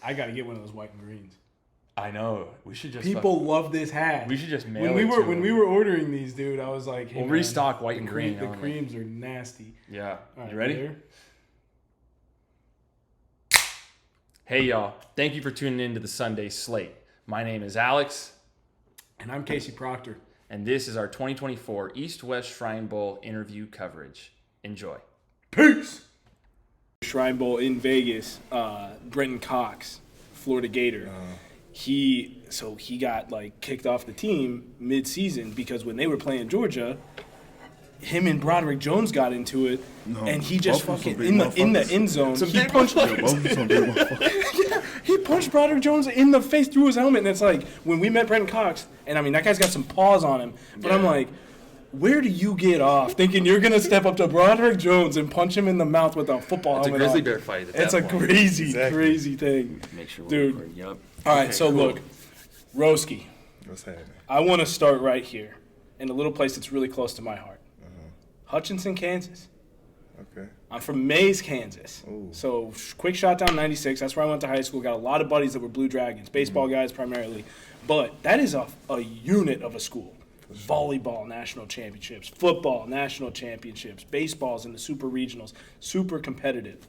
I got to get one of those white and greens. I know. We should just people love this hat. We should just mail when we were ordering these, dude. I was like, hey, we'll restock white and green. The creams are nasty. Yeah. Right, you ready? There? Hey y'all! Thank you for tuning in to the Sunday Slate. My name is Alex, and I'm Casey Proctor, and this is our 2024 East-West Shrine Bowl interview coverage. Enjoy. Peace. Shrine Bowl in Vegas. Brenton Cox, Florida Gator. He got like kicked off the team mid-season because when they were playing Georgia, him and Broderick Jones got into it, and he just fucking in the end zone. He punched Broderick Jones in the face through his helmet, and it's like when we met Brenton Cox, and I mean that guy's got some paws on him, but I'm like, where do you get off thinking you're gonna step up to Broderick Jones and punch him in the mouth with a football helmet? It's a grizzly bear fight. It's a crazy thing. Make sure dude. Yep. All right, so cool. Look, Roski. What's happening? I want to start right here in a little place that's really close to my heart. Hutchinson, Kansas. Okay. I'm from Mays, Kansas. Ooh. So quick shot down 96. That's where I went to high school. Got a lot of buddies that were Blue Dragons, baseball guys primarily. But that is a unit of a school. Volleyball national championships, football national championships, baseball's in the super regionals, super competitive.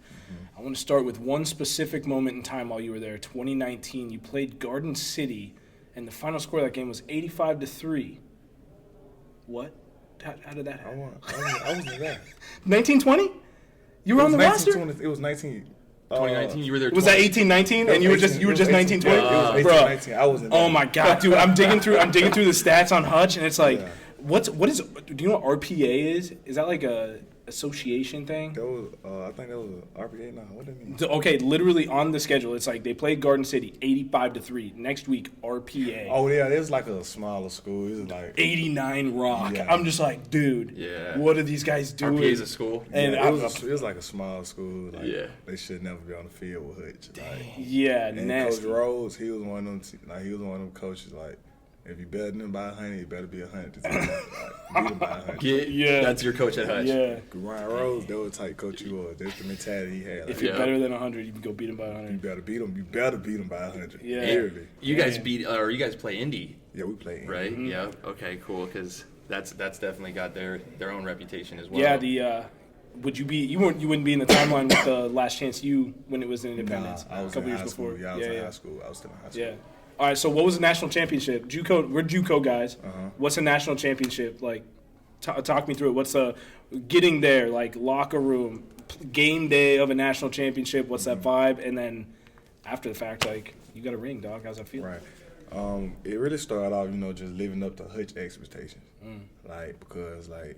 I want to start with one specific moment in time while you were there. 2019, you played Garden City, and the final score of that game was 85-3. What? How did that happen? I wasn't there. 1920? You were on the roster? It was 19. 2019, you were there. Was that 18-19? And you were just 19-20? Yeah, it was 18-19. I wasn't there. Oh my god, dude! I'm digging through the stats on Hutch, and it's like, what is? Do you know what RPA is? Is that like a association thing? That was, I think that was a RPA. Now, what do you mean? Okay, literally on the schedule, it's like they played Garden City 85-3. Next week, RPA. Oh yeah, it was like a smaller school. It was like 89 Rock. Yeah. I'm just like, dude. Yeah. What are these guys doing? RPA is a school. And it was like a small school. Like, yeah. They should never be on the field with Hutch. Like, yeah, and nasty. Coach Rose, he was one of them. He was one of them coaches. Like, if you better than by 100, you better be 100. Beat him by 100. Yeah, that's your coach at Hutch. Yeah. Ryan Rose, that was the type coach he was. That's the mentality he had. Like, If you're better than 100, you can go beat him by 100. You better beat him. You better beat him by 100. Yeah. Clearly. You guys you guys play Indy. Yeah, we play Indy. Right? Mm-hmm. Yeah. Okay, cool. Because that's definitely got their own reputation as well. Yeah, would you be? You wouldn't be in the timeline with the Last Chance U when it was in Independence I was a couple in years high before. School. Yeah, I was in high school. I was still in high school. Yeah. All right. So what was the national championship? We're JUCO guys. What's a national championship like? Talk me through it. What's getting there? Like locker room, game day of a national championship. What's that vibe? And then after the fact, like you got a ring, dog. How's that feel? Right. It really started off, just living up to Hutch expectations. Like because like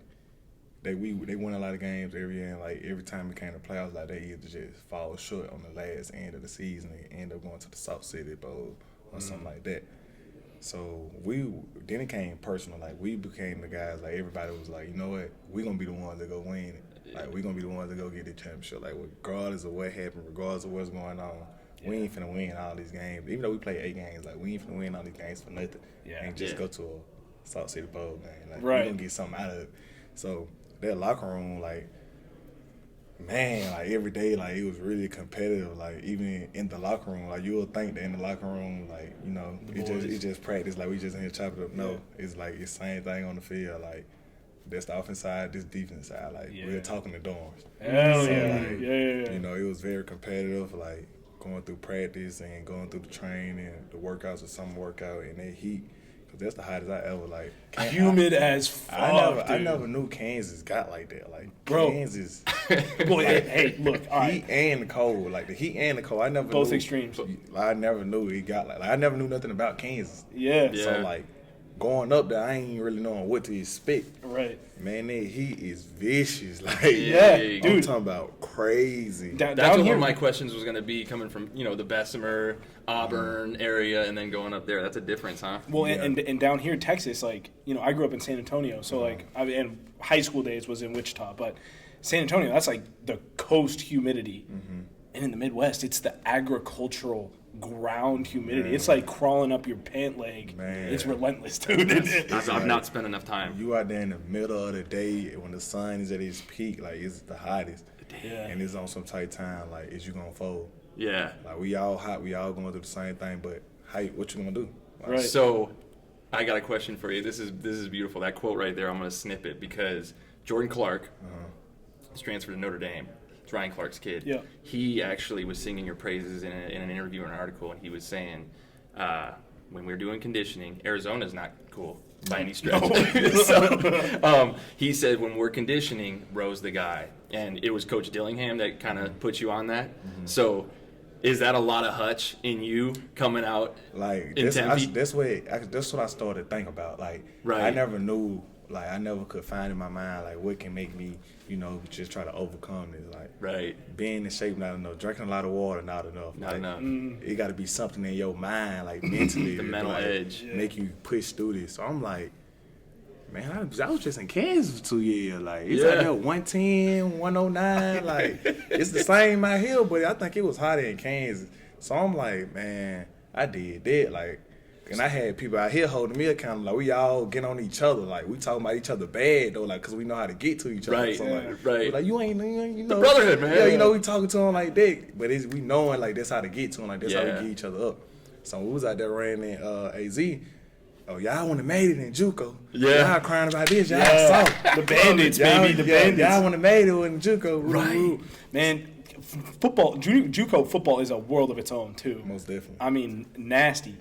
they win a lot of games every year, and like every time it came to playoffs, like they either just fall short on the last end of the season and end up going to the South City Bowl or something like that. So then it came personal. Like we became the guys. Like everybody was like, you know what, we gonna be the ones that go win it. Like we gonna be the ones that go get the championship. Like regardless of what happened, regardless of what's going on, we ain't finna win all these games. Even though we play 8 games, like we ain't finna win all these games for nothing. And just go to a South City Bowl game. Like we gonna get something out of it. So that locker room, like, man, like every day, like it was really competitive. Like even in the locker room, like you would think that in the locker room, like it just practice. Like we just in here chopping up. No, it's like it's the same thing on the field. Like that's the offense side, this defense side. Like we're talking the dorms. Hell so, yeah. Like, Yeah. It was very competitive. Like going through practice and going through the training, the workouts or some workout, and that heat. That's the hottest I ever like. Humid as fuck. I never knew Kansas got like that. Like bro, Kansas. Boy, hey, look, all right. Heat and the cold, like the heat and the cold. I never both knew, extremes. I never knew it got like I never knew nothing about Kansas. Yeah. So like going up there, I ain't really knowing what to expect. Right. Man, that heat is vicious. Like dude, I'm talking about crazy. That's what one of my questions was going to be, coming from the Bessemer, Auburn area, and then going up there. That's a difference, huh? Well, and down here in Texas, like I grew up in San Antonio, so like and high school days was in Wichita, but San Antonio, that's like the coast humidity, and in the Midwest, it's the agricultural ground humidity. Man. It's like crawling up your pant leg. Man. It's relentless, dude. I've not spent enough time. You out there in the middle of the day when the sun is at its peak, like it's the hottest. Yeah. And it's on some tight time, like is you gonna fold? Yeah. Like we all hot, we all going through the same thing, but what you gonna do? Like, Right. So, I got a question for you. This is beautiful. That quote right there, I'm going to snip it because Jordan Clark is transferred to Notre Dame. It's Ryan Clark's kid. Yeah. He actually was singing your praises in an interview or an article, and he was saying, when we're doing conditioning, Arizona's not cool by any stretch. So, he said when we're conditioning, Ro's the guy. And it was Coach Dillingham that kind of put you on that. Mm-hmm. So, is that a lot of Hutch in you coming out like in Tempe? That's what I started to think about. Like, right. I never knew, like, I never could find in my mind, like, what can make me, just try to overcome this. Like, right. Being in shape, not enough. Drinking a lot of water, not enough. Not enough. It got to be something in your mind, like, mentally. The mental edge. Make you push through this. So I'm like, man, I was just in Kansas for 2 years. Like, it's out there 110, 109. Like, it's the same out here, but I think it was hotter in Kansas. So I'm like, man, I did that. Like, and I had people out here holding me accountable. Like, we all get on each other. Like, we talking about each other bad, though, like, because we know how to get to each other. Right, so, like, right. Like, you know. The brotherhood, man. Yeah, we talking to them like that. But we knowing, like, that's how to get to them. Like, that's how we get each other up. So we was out there ran in AZ. Oh, y'all wouldn't have made it in JUCO. Yeah. Y'all crying about this. Y'all soft. The Bandits, baby. The Bandits. Y'all wouldn't have made it in JUCO. Right. Man, football, JUCO football is a world of its own, too. Most definitely. I mean, nasty.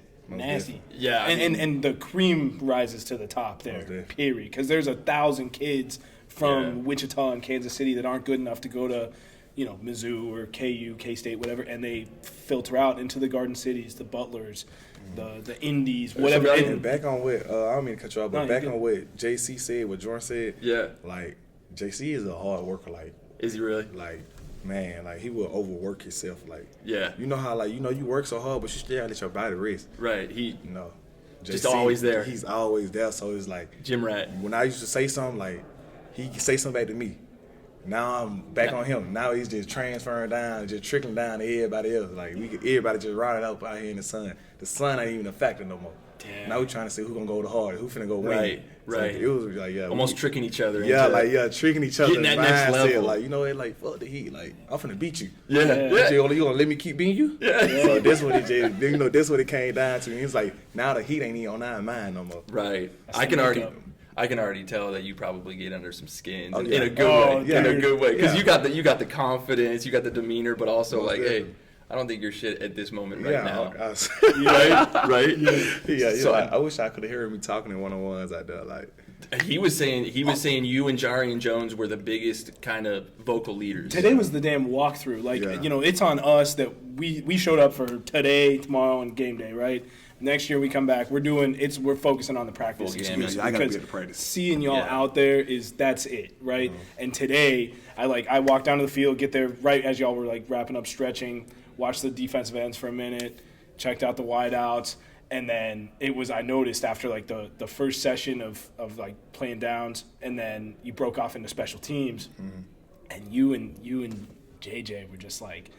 Yeah. And the cream rises to the top there, period. Because there's 1,000 kids from Wichita and Kansas City that aren't good enough to go to, Mizzou or KU, K-State, whatever, and they filter out into the Garden Cities, the Butlers, the Indies, whatever. And back on what, I don't mean to cut you off, but back on what JC said, what Jordan said. Yeah. Like, JC is a hard worker. Like, is he really? Like, man, like, he will overwork himself. Like, yeah. You know how, like, you work so hard, but you still gotta let your body rest. Right. Just always there. He's always there. So it's like, Gym rat. When I used to say something, like, he could say something back to me. Now I'm back on him. Now he's just transferring down, just trickling down to everybody else. Like, everybody just riding out here in the sun. The sun ain't even a factor no more. Damn. Now we trying to see who gonna go the hardest, who finna go win. Right. So it was like, almost tricking each other. Tricking each other. Getting that next level. Like, fuck the heat. Like, I'm finna beat you. Yeah. You gonna let me keep beating you? Yeah. So that's what that's what it came down to. And it's like, now the heat ain't even on our mind no more. Right. I can already tell that you probably get under some skins in a good way. Yeah. In a good way, because you got the confidence, you got the demeanor, but also hey, I don't think you're shit at this moment right now. Right? Yeah. So I wish I could have heard me talking in one-on-ones out there. Like, he was saying you and Jarian Jones were the biggest kind of vocal leaders. Today was the damn walkthrough. Like, it's on us that we showed up for today, tomorrow, and game day, right? Next year we come back. We're focusing on the practice. I gotta be at the practice. Seeing y'all out there that's it, right? And today I walked down to the field, get there right as y'all were like wrapping up stretching, watched the defensive ends for a minute, checked out the wideouts, and then I noticed after like the first session of like playing downs, and then you broke off into special teams, and you and JJ were just like.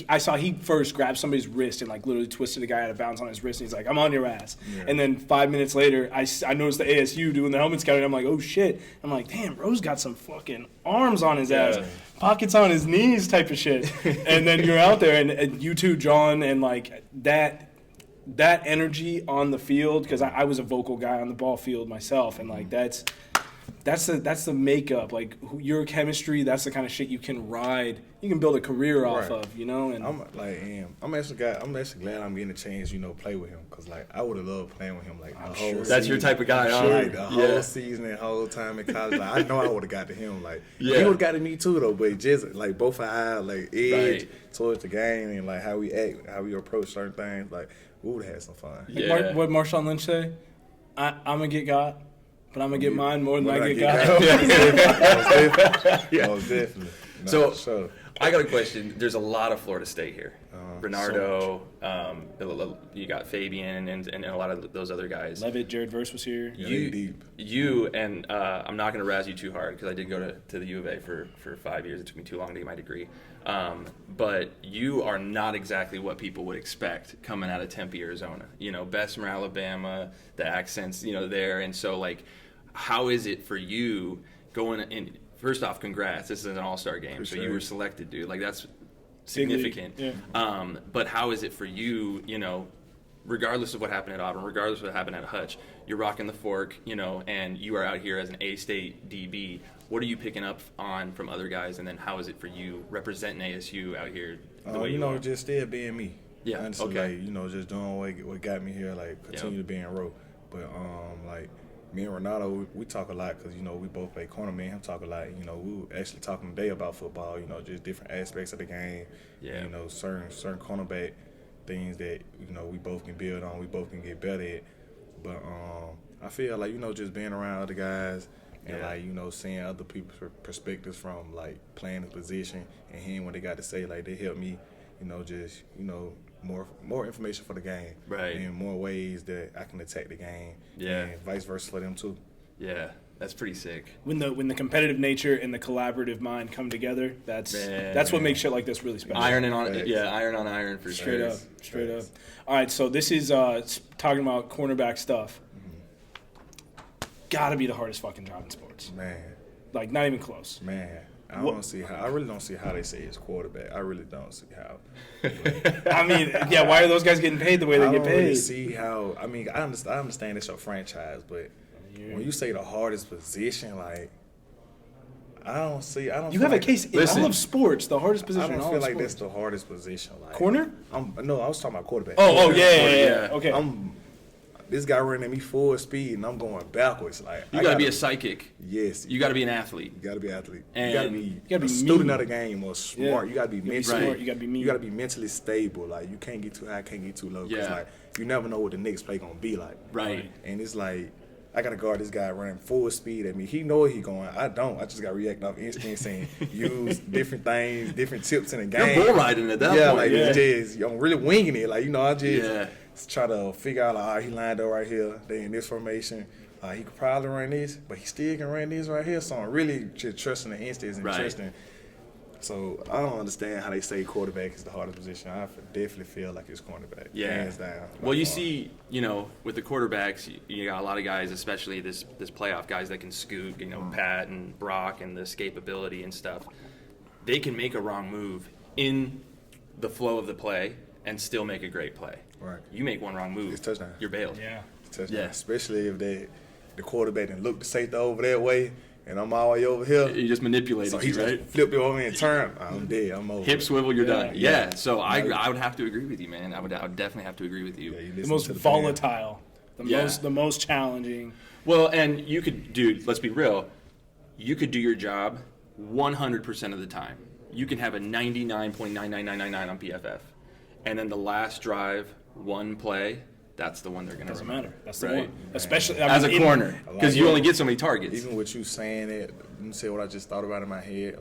I saw he first grabbed somebody's wrist and like literally twisted a guy out of bounds on his wrist, and he's like, "I'm on your ass." Yeah. And then 5 minutes later, I noticed the ASU doing the helmet scouting. I'm like, "Oh shit!" I'm like, "Damn, Rose got some fucking arms on his ass, pockets on his knees, type of shit." And then you're out there, and you two, John, and like that energy on the field, because I was a vocal guy on the ball field myself, and like that's the makeup. Like your chemistry, that's the kind of shit you can ride. You can build a career off of, And I'm actually glad I'm getting a chance, play with him, because like I would have loved playing with him like the whole season. That's your type of guy, huh? Like the whole season and whole time in college. Like, I know I would have got to him. Like he would have got to me too though, but just like both of our like edge towards the game and like how we act, how we approach certain things. Like we would have had some fun. Yeah. What Marshawn Lynch say? I'm gonna get got. But I'm going to get mine more than I get got. Most definitely. So, I got a question. There's a lot of Florida State here. Bernardo, you got Fabian, and a lot of those other guys. Levitt, Jared Verse was here. You and I'm not going to razz you too hard, because I did go to the U of A for 5 years. It took me too long to get my degree. But you are not exactly what people would expect coming out of Tempe, Arizona. Bessemer, Alabama, the accents, there. And so, like, how is it for you going in? First off, congrats. This is an all-star game, so you were selected, dude. Like, that's significant. Yeah. But how is it for you, regardless of what happened at Auburn, regardless of what happened at Hutch, you're rocking the fork, and you are out here as an A-State DB. What are you picking up on from other guys, and then how is it for you representing ASU out here the way you are? just still being me. Yeah, honestly, okay. Just doing what got me here, continue to be in row. But me and Renato, we talk a lot because we both play corner. Me and him talk a lot. We were actually talking today about football. Just different aspects of the game. Yeah. Certain cornerback things that we both can build on. We both can get better at. But I feel like just being around other guys and seeing other people's perspectives from playing the position and hearing what they got to say. They help me. More information for the game, right? And more ways that I can attack the game, and vice versa for them too. Yeah, that's pretty sick. When the competitive nature and the collaborative mind come together, that's what makes shit like this really special. Iron on iron for sure. Straight up. All right, so this is talking about cornerback stuff. Mm-hmm. Gotta be the hardest fucking job in sports. Man, not even close. Man. I really don't see how they say it's quarterback. I really don't see how. I mean, yeah, why are those guys getting paid the way they get paid? I don't really see how. I mean, I understand it's your franchise, but when you say the hardest position, I don't see. You have a case in all of sports, the hardest position in all of sports. I don't feel like that's the hardest position. Corner? No, I was talking about quarterback. Oh, yeah. Okay. This guy running at me full speed, and I'm going backwards. You gotta be a psychic. Yes. You gotta be an athlete. You gotta be an athlete. And you gotta be a student of the game or smart. Yeah. You gotta be mentally smart. You gotta be mean. You gotta be mentally stable. You can't get too high, can't get too low. Cause you never know what the next play gonna be like. Right. And it's I gotta guard this guy running full speed at me. He know where he going. I don't. I just gotta react off instincts and use different things, different tips in the game. You're bull riding at that point. It's just I'm really winging it. I just try to figure out he lined up right here. They in this formation. He could probably run this, but he still can run this right here. So I'm really just trusting the instincts and trusting. So I don't understand how they say quarterback is the hardest position. I definitely feel like it's cornerback. Yeah. Hands down. Well, you see, with the quarterbacks, you got a lot of guys, especially this playoff guys that can scoot. Pat and Brock and the escapability and stuff. They can make a wrong move in the flow of the play and still make a great play. Right. You make one wrong move, it's touchdown. You're bailed. Yeah. It's touchdown. Yeah. Especially if the quarterback didn't look the safety over that way, and I'm all the way over here. You just manipulated, So he right? just flipped it over and turned. I'm dead. I'm over. Hip swivel, you're done. Yeah. So I would have to agree with you, man. I would definitely have to agree with you. You The listen most to the volatile, the most challenging. Well, and you could, dude, let's be real. You could do your job 100% of the time. You can have a 99.99999 on PFF. And then the last drive, one play, that's the one they're going to Doesn't remember. matter. That's the right? one. Especially As a corner, because you only get so many targets. Even with you saying it, let me say what I just thought about in my head,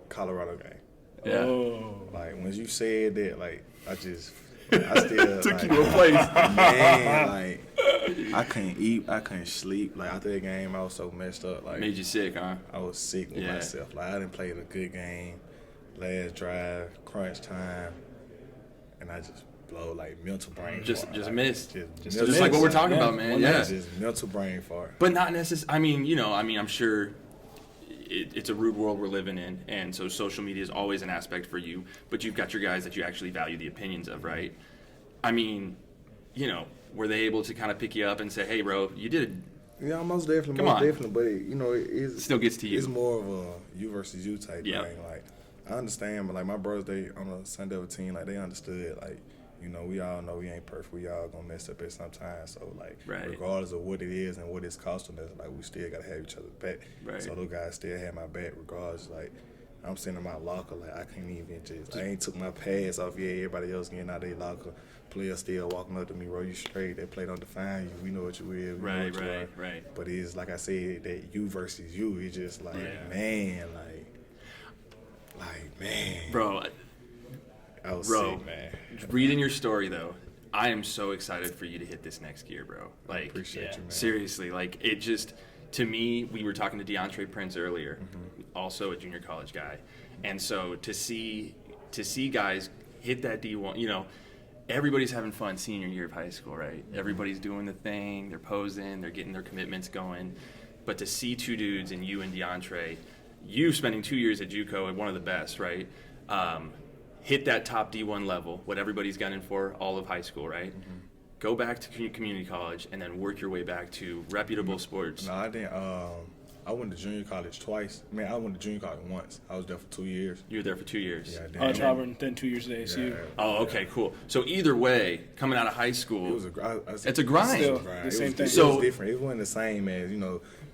Colorado game. Yeah. Oh. When you said that, I still Took you to a place. Man, I couldn't eat, I couldn't sleep. After that game, I was so messed up. Made you sick, huh? I was sick with myself. I didn't play a good game. Last drive, crunch time, and I just blow mental brain. Just missed. Just like what we're talking about, man. Yeah. Just mental brain fart. But not necessarily. I'm sure it's a rude world we're living in, and so social media is always an aspect for you. But you've got your guys that you actually value the opinions of, right? Were they able to kind of pick you up and say, "Hey, bro, you did"? Yeah, most definitely. Come on. Definitely. But it still gets to you. It's more of a you versus you type thing. I understand, but my brothers, they on the Sunday team, they understood. We all know we ain't perfect. We all gonna mess up at some time. So regardless of what it is and what it's costing us, we still gotta have each other back. Right. So those guys still have my back regardless. I'm sitting in my locker, I can't even I ain't took my pads off yet. Everybody else getting out their locker. Players still walking up to me, bro, you straight. That play don't define you. We know what you is. Right. But it's like I said, that you versus you. It's just man. Bro, I was sick, man. Reading your story, though, I am so excited for you to hit this next gear, bro. Appreciate you, man. Seriously, it just, to me, we were talking to DeAndre Prince earlier, also a junior college guy. And so to see guys hit that D1, everybody's having fun senior year of high school, right? Everybody's doing the thing, they're posing, they're getting their commitments going. But to see two dudes, and you and DeAndre, you spending 2 years at JUCO at one of the best, right? hit that top D1 level, what everybody's gunning for all of high school, right? Mm-hmm. Go back to community college and then work your way back to reputable sports. No, I didn't. I went to junior college twice. I went to junior college once. I was there for 2 years. You were there for 2 years. Yeah, At Auburn, then 2 years at ASU. Yeah. Oh, okay, cool. So either way, coming out of high school, It was a it's a grind. Still, grind. the same thing. It So- was different. It wasn't the same as,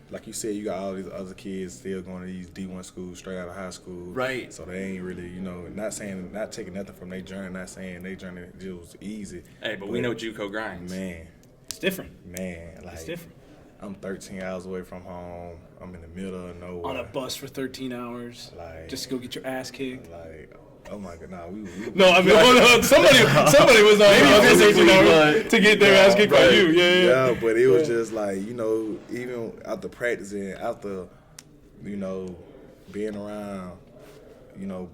like you said, you got all these other kids still going to these D1 schools straight out of high school. Right. So they ain't really, not taking nothing from their journey, not saying their journey just was easy. Hey, but we know JUCO grinds. Man, It's different. like It's different. I'm 13 hours away from home. I'm in the middle of nowhere. On a bus for 13 hours, Like- just to go get your ass kicked. Like, oh my God, nah, we No, I mean, somebody was on a bus for 13 hours to get their ass kicked by you. Yeah. Yeah, but it was just like, even after practicing, after, being around,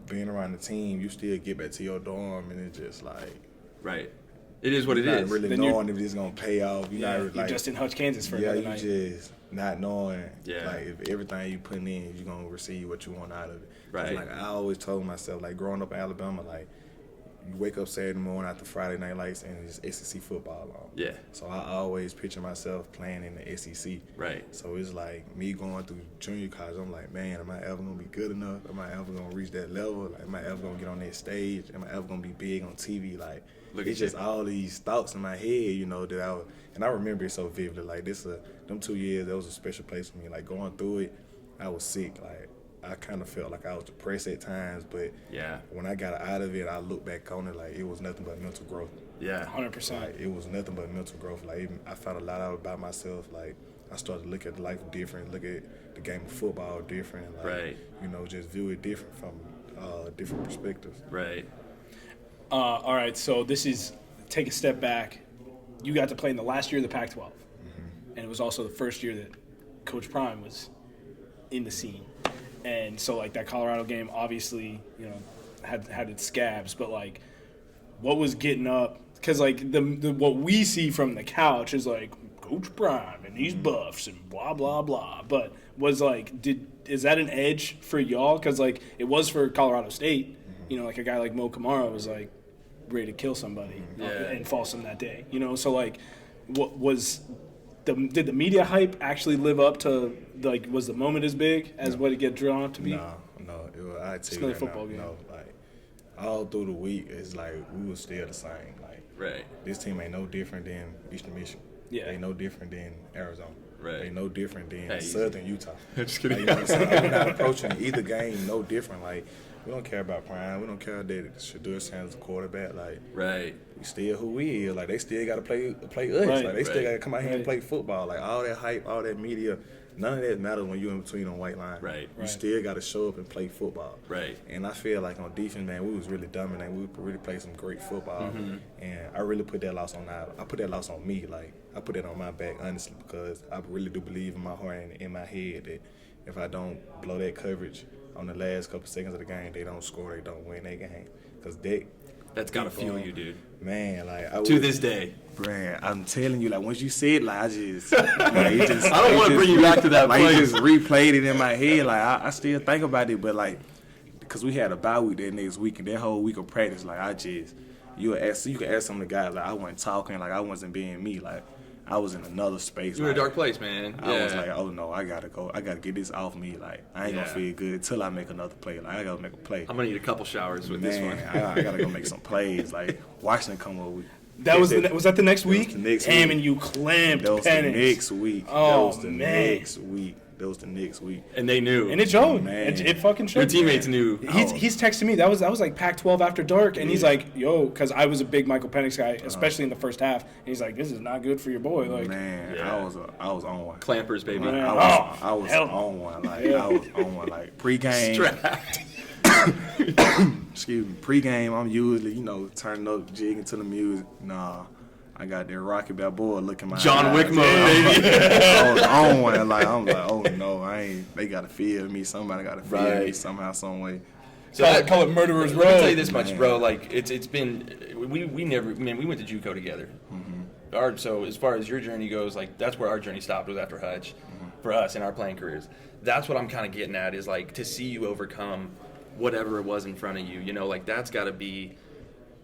being around the team, you still get back to your dorm and it's just like, Right. It is what it not is. really Then knowing if it's gonna pay off. You're Not just in Hutch, Kansas for yeah, another you night. just not knowing Yeah. like if everything you put in, you're gonna receive what you want out of it. 'Cause, Right. Like I always told myself, like growing up in Alabama, like you wake up Saturday morning after Friday night lights and it's SEC football on. Yeah. So I always picture myself playing in the SEC. Right. So it's like me going through junior college. I'm like, man, am I ever gonna be good enough? Am I ever gonna reach that level? Like, am I ever gonna get on that stage? Am I ever gonna be big on TV? Like, Look it's at just all these thoughts in my head, that I was, and I remember it so vividly. Like them 2 years, that was a special place for me. Like going through it, I was sick. Like I kind of felt like I was depressed at times, but Yeah. when I got out of it, I look back on it like it was nothing but mental growth. Yeah. 100%. Like it was nothing but mental growth. Like even I found a lot out about myself. Like I started to look at life different, look at the game of football different. Like, Right. Just view it different from different perspectives. Right. All right, so this is take a step back. You got to play in the last year of the Pac-12, and it was also the first year that Coach Prime was in the scene. And so, like, that Colorado game obviously, had its scabs, but, like, what was getting up? Because, like, the what we see from the couch is, like, Coach Prime and these buffs and blah, blah, blah. But was, like, is that an edge for y'all? Because, like, it was for Colorado State. Like, a guy like Mo Kamara was, like, ready to kill somebody and Folsom that day. So, like, what was did the media hype actually live up to, like, was the moment as big as what it get drawn up to be? No. I tell you another that football now, game. like all through the week, it's like we were still the same. Like Right. this team ain't no different than Eastern Michigan. Yeah. They no different than Arizona. Right. They no different than Hey, easy. Southern Utah. Just kidding. Like, you know what I'm saying? We're not approaching either game no different. Like we don't care about Prime. We don't care that Shedeur Sanders the quarterback. Like Right. we still who we is. Like they still got to play us. Right, Like they still right. got to come out here and Right. play football. Like all that hype, all that media, none of that matters when you're in between on white line. Right. You Right. still got to show up and play football. Right. And I feel like on defense, man, we was really dominant. We really played some great football, and I really put that loss on. I put that loss on me. Like I put that on my back, honestly, because I really do believe in my heart and in my head that if I don't blow that coverage on the last couple seconds of the game, they don't score, they don't win that game. Because That's got to fuel you, dude. man, like To this day. Man, I'm telling you, like once you said, like I just, it just I don't it wanna just bring you back to that like, place. It just replayed it in my head. Like I still think about it, but like, because we had a bye week that next week, and that whole week of practice, like you can ask some of the guys, like I wasn't talking, like I wasn't being me, like I was in another space. You were in like, a dark place, man. I was like, oh no, I gotta go. I gotta get this off me. Like I ain't Yeah. gonna feel good till I make another play. Like I gotta make a play. I'm going to need a couple showers with this one. I gotta go make some plays. Like Washington come over. Was that the next week? the next Damn, week. and you clamped That was Penix. the next week. Oh, that was the man. next week. That was the next week. And they knew. And it showed. Man. It fucking showed. Your teammates knew. He's texting me. That was like Pac-12 after dark, and he's like, "Yo," because I was a big Michael Penix guy, especially in the first half. And he's like, "This is not good for your boy." Like, Man, Yeah. I was on one. Clampers, baby. Man. I was hell. on one. Like I was on one. Like pregame. Strapped. Excuse me. Pregame, I'm usually turning up, jigging to the music. Nah. I got that Rocky Balboa looking my John eyes. Wick mode, baby. I was on one. Like I'm like, oh no, they gotta feel me. Somebody gotta feel me Right. somehow, some way. So call it Murderer's Let me Row. tell you this much, Man. bro. Like it's been we never, man. We went to JUCO together. So as far as your journey goes, like that's where our journey stopped, was after Hutch, for us in our playing careers. That's what I'm kind of getting at, is like to see you overcome whatever it was in front of you. You know, like that's got to be.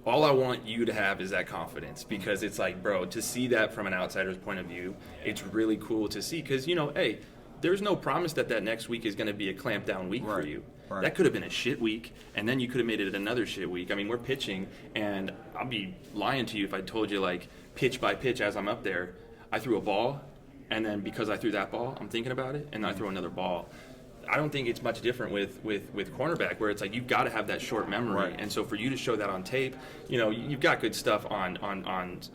All I want you to have is that confidence, because it's like, bro, to see that from an outsider's point of view, it's really cool to see, because, you know, hey, there's no promise that next week is going to be a clamp down week for you. Right. That could have been a shit week, and then you could have made it another shit week. I mean, we're pitching, and I'll be lying to you if I told you, like, pitch by pitch as I'm up there, I threw a ball, and then because I threw that ball, I'm thinking about it, and then I throw another ball. I don't think it's much different with cornerback, where it's like you've got to have that short memory, and so for you to show that on tape, you know, you've got good stuff on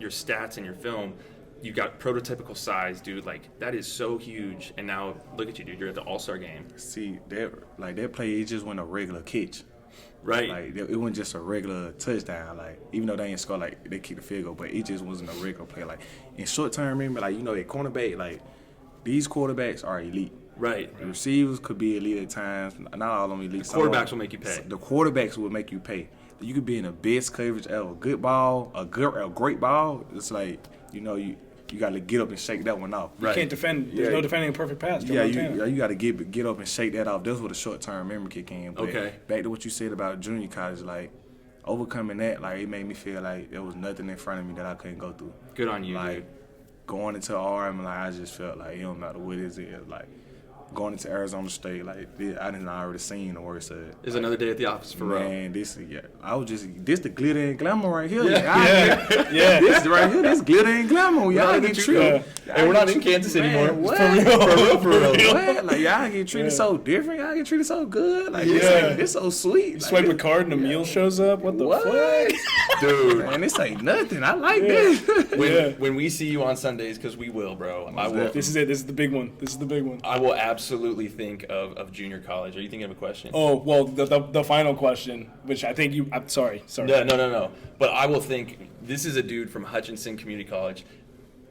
your stats and your film. You've got prototypical size, dude. Like that is so huge. And now look at you, dude. You're at the All-Star game. See that play, it just wasn't a regular catch. Right. Like it wasn't just a regular touchdown. Like even though they ain't score, like they kicked the field goal, but it just wasn't a regular play. Like in short term, remember, like you know, at cornerback, like these quarterbacks are elite. Right. The receivers could be elite at times. Not all of them elite. The quarterbacks will make you pay. The quarterbacks will make you pay. You could be in the best coverage ever. A good ball, a great ball. It's like, you know, you got to get up and shake that one off. You can't defend. There's no defending a perfect pass. You got to get up and shake that off. That's what a short-term memory kick in. But back to what you said about junior college, like, overcoming that, like, it made me feel like there was nothing in front of me that I couldn't go through. Good on you, like, dude. Going into RM, like, I just felt like it don't matter what it is. Like, going into Arizona State, like I didn't already seen the worst of it. It's another day at the office for real. Man, this the glitter and glamour right here. Yeah. This right here, this glitter and glamour. Y'all get treated. And we're not in Kansas anymore. What? For real. What? Like y'all get treated so different. Y'all get treated so good. Like this so sweet. Swipe a card and a meal shows up. What the fuck? Dude. Man, this ain't nothing. I like this. When we see you on Sundays, because we will, bro. I will. This is it. This is the big one. I will absolutely think of junior college. Are you thinking of a question? Oh, well, the final question, which I think you... I'm sorry. No. But I will think, this is a dude from Hutchinson Community College,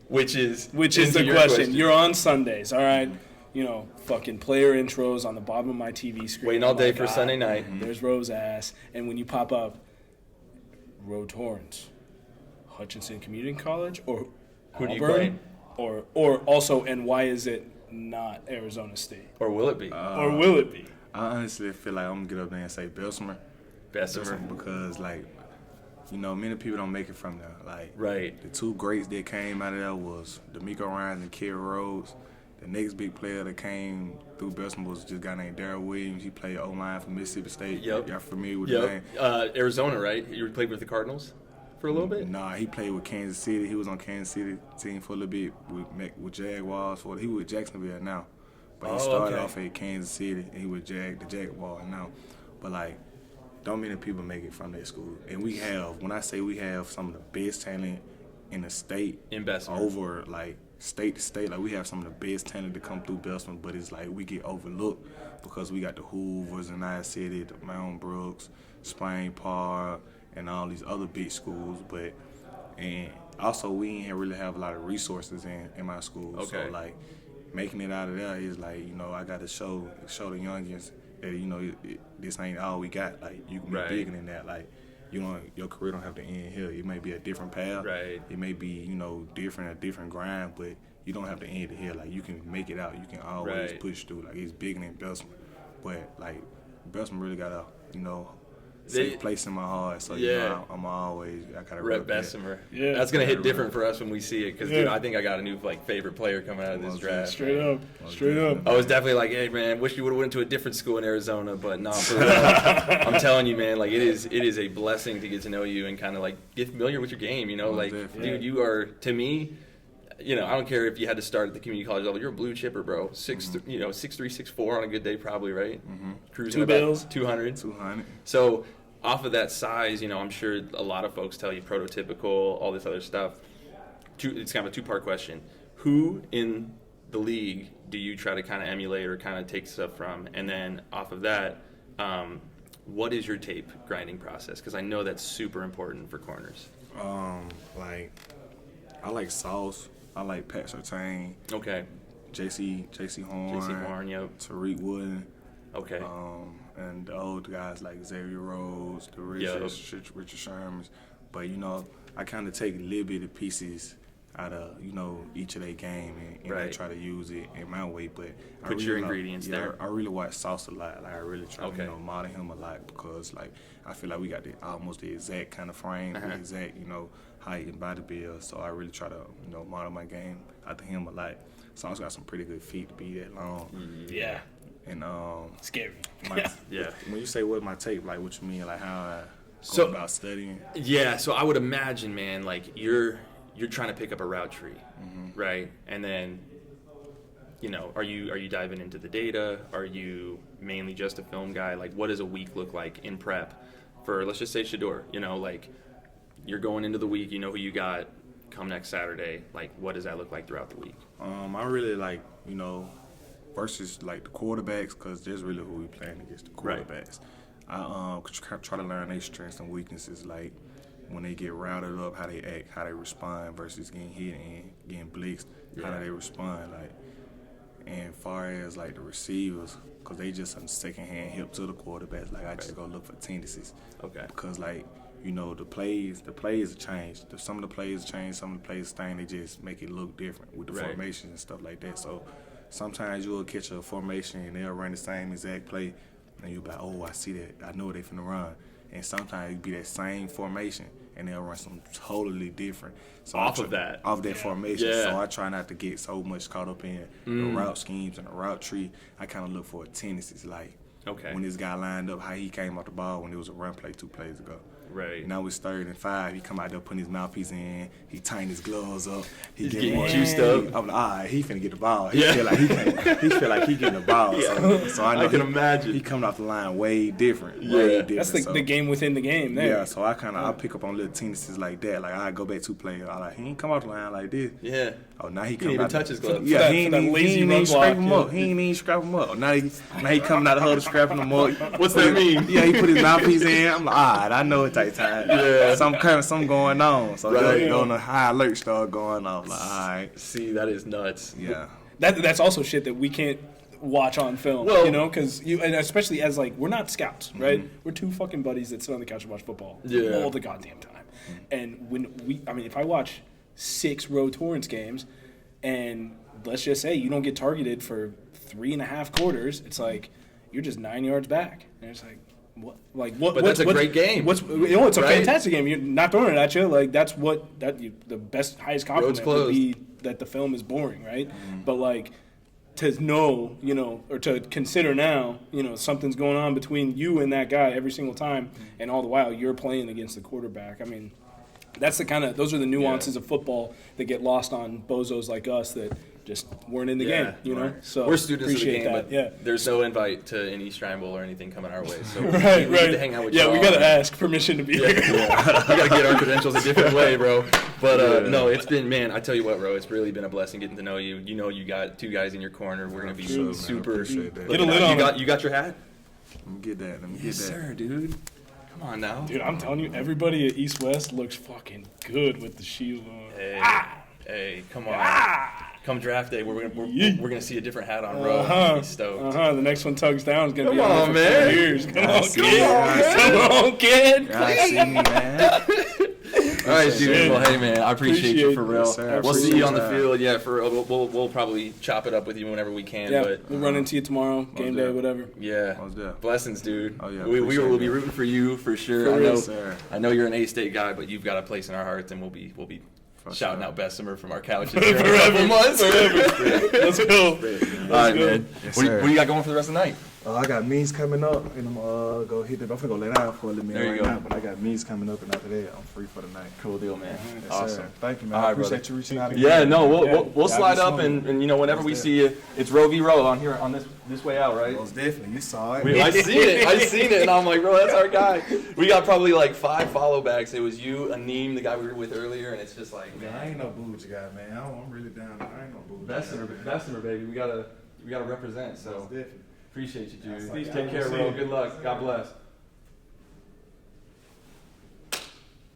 which is the question. You're on Sundays, all right? You know, fucking player intros on the bottom of my TV screen. Waiting all day for Sunday night. There's Ro's ass. And when you pop up, Torrence, Hutchinson Community College, or who do you Auburn, blame? Or also, and why is it not Arizona State? Or will it be? Or will it be? I honestly feel like I'm going to get up there and say Bessemer. Because, like, you know, many people don't make it from there. Like, the two greats that came out of there was D'Amico Ryans and Kerry Rhodes. The next big player that came through Bessemer was just a guy named Darrell Williams. He played O-line for Mississippi State. Yep. Y'all familiar with the name? Arizona, right? You played with the Cardinals for a little bit? Nah, he played with Kansas City. He was on Kansas City team for a little bit with Jaguars. He was with Jacksonville now. But he started off at Kansas City, and he was the Jaguars now. But, like, don't many people make it from that school. And when I say we have some of the best talent in the state. In Bessemer. Over, like, state to state. Like, we have some of the best talent to come through Bessemer, but it's like we get overlooked because we got the Hoovers in our city, the Mount Brooks, Spain Park, and all these other big schools. And also we ain't really have a lot of resources in my school. Okay. So, like, making it out of there is like, you know, I got to show the youngins that, you know, this ain't all we got. Like, you can be bigger than that. Like, you know, your career don't have to end here. It may be a different path. Right. It may be, you know, a different grind, but you don't have to end it here. Like, you can make it out. You can always push through. Like, it's bigger than Bessemer. But, like, Bessemer really got a, you know, safe place in my heart. So, you know, I got to rep Bessemer. Yeah. That's going to hit different for us when we see it. Because, dude, I think I got a new, like, favorite player coming out of this draft. Straight up. I was definitely like, hey, man, wish you would have went to a different school in Arizona. But, no, for real, I'm telling you, man, like, it is a blessing to get to know you and kind of, like, get familiar with your game, you know? Like, dude, you are, to me, you know, I don't care if you had to start at the community college level. You're a blue chipper, bro. 6'3", 6'4" on a good day, probably, right? Cruising Two about bills. 200. So off of that size, you know, I'm sure a lot of folks tell you prototypical, all this other stuff. It's kind of a two-part question. Who in the league do you try to kind of emulate or kind of take stuff from? And then off of that, what is your tape grinding process? Because I know that's super important for corners. Like, I like Sauce. I like Pat Surtain. Okay. JC Horn. Yep. Tariq Wooden. Okay. And the old guys like Xavier Rhodes, the Richard Shermans. But, you know, I kind of take little bit of pieces out of each of their game and Right. I try to use it in my way. But Put your ingredients there. I really watch Sauce a lot. Like I really try Okay. to model him a lot because like I feel like we got almost the exact kind of frame, the exact height and body build. So I really try to model my game after him a lot. Sauce got some pretty good feet to be that long. Yeah. And Scary. Yeah. when you say what my tape, like what you mean, like how I So- go about studying. Yeah, so I would imagine, man, like you're trying to pick up a route tree, right? And then, are you diving into the data? Are you mainly just a film guy? Like, what does a week look like in prep for, let's just say, Shador? Like you're going into the week, you know who you got come next Saturday. Like, what does that look like throughout the week? I really like versus like the quarterbacks because there's really who we playing against the quarterbacks. I try to learn their strengths and weaknesses, like when they get routed up, how they act, how they respond versus getting hit and getting blitzed, how do they respond, like. And far as like the receivers, because they just a second-hand hip to the quarterbacks, like I just go look for tendencies. Okay. Because like the plays have changed. Some of the plays change, some of the plays stay. They just make it look different with the formations and stuff like that. So sometimes you'll catch a formation and they'll run the same exact play, and you'll be like, oh, I see that. I know they finna run. And sometimes it'll be that same formation, and they'll run something totally different. So Off of that formation. Yeah. So I try not to get so much caught up in the route schemes and the route tree. I kind of look for tendencies, like when this guy lined up, how he came off the ball when it was a run play 2 plays ago. Right. Now it's 3rd and 5. He come out there putting his mouthpiece in. He tighten his gloves up. He's getting juiced up. I'm like, all right, he finna get the ball. He feel like he getting the ball. So I know I can imagine. He coming off the line way different. Way different. That's the game within the game there. Yeah, so I pick up on little tendencies like that. Like I go back 2 plays. I like he ain't come off the line like this. Yeah. Oh, now he He coming didn't even out touch his glove. Yeah, For he that ain't lazy even run scrape him block, up. He ain't even scrap him up. Now he coming out of the huddle scrapping him up. What's that mean? Yeah, he put his mouthpiece in. I'm like, all right, I know it take time. Yeah. Something going on. So Right. on the high alert start going off. Like, all right. See, that is nuts. Yeah. That's also shit that we can't watch on film, Well- because and especially as like we're not scouts, right? We're 2 fucking buddies that sit on the couch and watch football all the goddamn time. And if I watch 6 road Torrence games, and let's just say you don't get targeted for 3.5 quarters, it's like you're just 9 yards back, and it's like. What? But that's a great game. It's a fantastic game. You're not throwing it at you. Like that's the best, highest compliment would be that the film is boring, right? But like to know, or to consider now, something's going on between you and that guy every single time, and all the while you're playing against the quarterback. I mean, those are the nuances of football that get lost on bozos like us that just weren't in the game, right. So we're students of the appreciate game, that. but there's no invite to an East Triangle or anything coming our way. So Right. we need to hang out with y'all. we gotta ask permission to be here. We gotta get our credentials a different way, bro. But no, it's been, man. I tell you what, bro. It's really been a blessing getting to know you. You got 2 guys in your corner. We're gonna be super. Appreciate that. Get a lid on You got your hat? Let me get that. Yes, sir, dude. Come on now. Dude, I'm telling you, everybody at East West looks fucking good with the shield on. Hey, come on. Come draft day, we're gonna see a different hat on, bro. I'm be stoked. The next one tugs down is gonna Come be on on, for man. 4 years. Come Come on, kid. I see, man. All right, dude. Well, hey, man, I appreciate you for real. Yes, sir. We'll see you on the Appreciate field. Yeah, we'll probably chop it up with you whenever we can. Yeah, But we'll run into you tomorrow, game day, whatever. yeah, Most definitely. blessings, dude. Oh, yeah, we appreciate will be that. rooting for you for sure. For I real, know, sir. I know you're an A-State guy, but you've got a place in our hearts, and we'll be For shouting sure. out Bessemer from our couches here in a couple months. Let's go. All right, man. Yes, What sir. do you got going for the rest of the night? I got meetings coming up, and I'm go hit the. I'm finna go lay down for a little minute There you right go. now, but I got meetings coming up, and after that, I'm free for the night. Cool deal, man. Yes, Awesome. sir. Thank you, man. All I right, appreciate brother. you reaching out again. Yeah, no, we'll Yeah, slide y'all up, be and smooth. whenever we Yes, see you, it's row v row on here on this way out, right? Most definitely. You saw it. I seen it, and I'm like, bro, that's our guy. We got probably like 5 follow backs. It was you, Aneem, the guy we were with earlier, and it's just like, Man, I ain't no bougie guy, man. I'm really down. I ain't no bougie guy. Bessemer, baby. We gotta represent. So Most definitely. appreciate you, dude. Please Take care, bro. Good luck. God bless.